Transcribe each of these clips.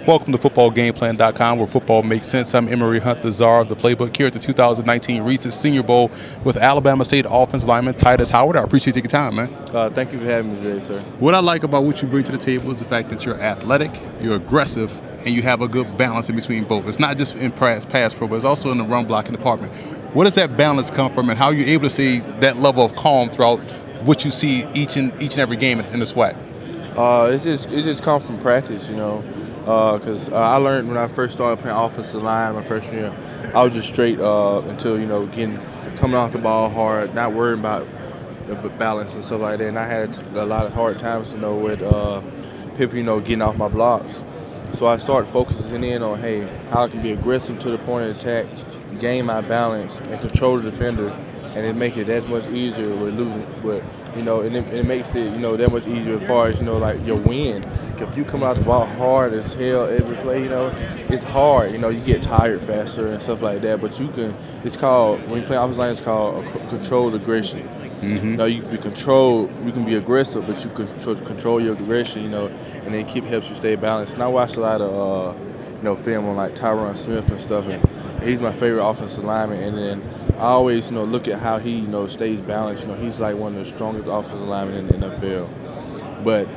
Welcome to footballgameplan.com, where football makes sense. I'm Emory Hunt, the czar of the playbook, here at the 2019 Reese's Senior Bowl with Alabama State offensive lineman Tytus Howard. I appreciate you taking time, man. Thank you for having me today, sir. What I like about what you bring to the table is the fact that you're athletic, you're aggressive, and you have a good balance in between both. It's not just in pass pro, but it's also in the run blocking department. Where does that balance come from, and how are you able to see that level of calm throughout what you see each and every game in the SWAC? It just comes from practice, you know. Because I learned when I first started playing offensive line my freshman year, I was just straight until, you know, coming off the ball hard, not worrying about the balance and stuff like that. And I had a lot of hard times, you know, with people, you know, getting off my blocks. So I started focusing in on, hey, how I can be aggressive to the point of attack, gain my balance, and control the defender, and it makes it that much easier with losing. But you know, and it makes it, you know, that much easier as far as, you know, like your win. If you come out the ball hard as hell every play, you know, it's hard. You know, you get tired faster and stuff like that. But you can, it's called, when you play offensive line, it's called controlled aggression. You know, you can be controlled, you can be aggressive, but you can control your aggression, you know, and it helps you stay balanced. And I watch a lot of, you know, film on like Tyron Smith and stuff, and he's my favorite offensive lineman. And then I always, you know, look at how he, you know, stays balanced. You know, he's like one of the strongest offensive linemen in the NFL. But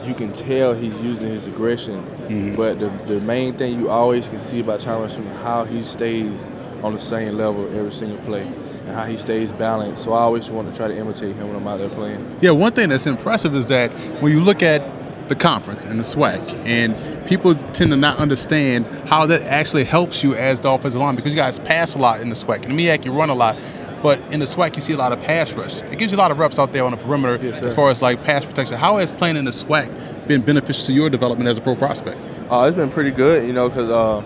you can tell he's using his aggression. But the main thing you always can see about Tytus is how he stays on the same level every single play and how he stays balanced. So I always want to try to imitate him when I'm out there playing. Yeah, one thing that's impressive is that when you look at the conference and the SWAC, and people tend to not understand how that actually helps you as the offensive lineman, because you guys pass a lot in the SWAC. In the MEAC, you run a lot. But in the SWAC, you see a lot of pass rush. It gives you a lot of reps out there on the perimeter, yes, as far as like pass protection. How has playing in the SWAC been beneficial to your development as a pro prospect? It's been pretty good, you know, because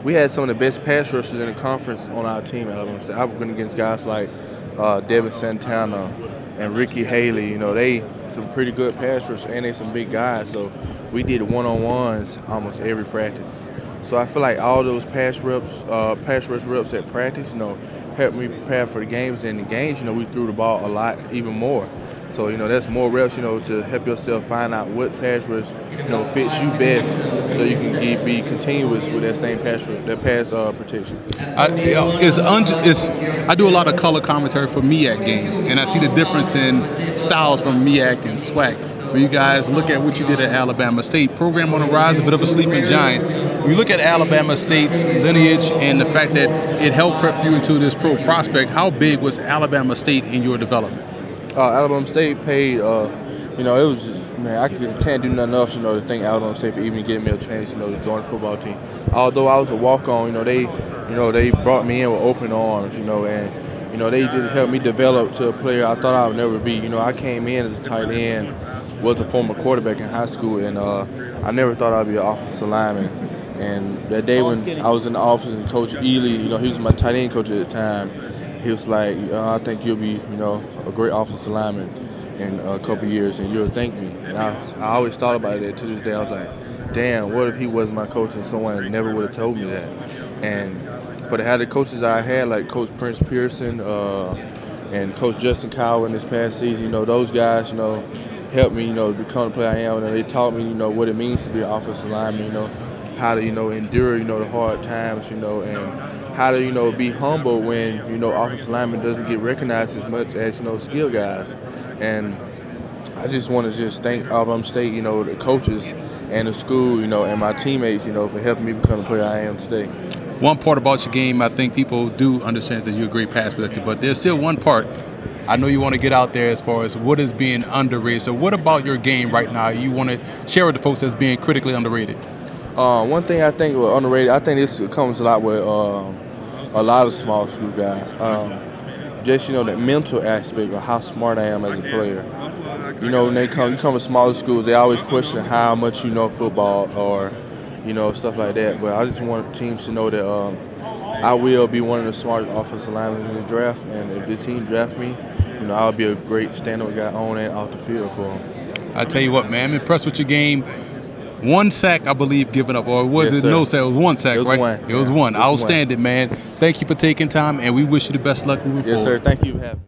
we had some of the best pass rushers in the conference on our team. I've been against guys like Devin Santana and Ricky Haley. You know, they some pretty good pass rushers, and they some big guys. So we did one-on-ones almost every practice. So I feel like all those pass rush reps at practice, you know, helped me prepare for the games. And the games, you know, we threw the ball a lot, even more. So, you know, that's more reps, you know, to help yourself find out what pass rush, you know, fits you best, so you can be continuous with that same pass rush, that pass protection. I do a lot of color commentary for MEAC games, and I see the difference in styles from MEAC and SWAC. When you guys look at what you did at Alabama State, program on the rise, a bit of a sleeping giant. When you look at Alabama State's lineage and the fact that it helped prep you into this pro prospect, how big was Alabama State in your development? Alabama State paid, you know, it was just, man, I can't do nothing else, you know, to thank Alabama State for even giving me a chance, you know, to join the football team. Although I was a walk-on, you know, they brought me in with open arms, you know, and, you know, they just helped me develop to a player I thought I would never be. You know, I came in as a tight end, was a former quarterback in high school, and I never thought I'd be an offensive lineman. And that day when I was in the office and Coach Ely, you know, he was my tight end coach at the time, he was like, I think you'll be, you know, a great offensive lineman in a couple of years, and you'll thank me. And I always thought about it to this day. I was like, damn, what if he was my coach and someone never would have told me that? And for the coaches I had, like Coach Prince Pearson and Coach Justin Cowell in this past season, you know, those guys, you know, helped me, you know, become the player I am. And they taught me, you know, what it means to be an offensive lineman, you know, how to, you know, endure, you know, the hard times, you know, and how to, you know, be humble when, you know, offensive lineman doesn't get recognized as much as, you know, skill guys. And I just want to thank Alabama State, you know, the coaches and the school, you know, and my teammates, you know, for helping me become the player I am today. One part about your game, I think people do understand that you're a great pass protector, but there's still one part I know you want to get out there as far as what is being underrated. So what about your game right now you want to share with the folks that's being critically underrated? One thing I think was underrated, I think this comes a lot with a lot of small school guys. Just, you know, that mental aspect of how smart I am as a player. You know, when you come to smaller schools, they always question how much you know football or, you know, stuff like that. But I just want teams to know that I will be one of the smartest offensive linemen in the draft, and if the team draft me, you know, I'll be a great stand-up guy on and off the field for them. I tell you what, man, I'm impressed with your game. One sack, I believe, given up, or was it no sack? It was one sack, right? It was one. Outstanding, man. Thank you for taking time, and we wish you the best luck moving forward. Yes, sir. Thank you for having me.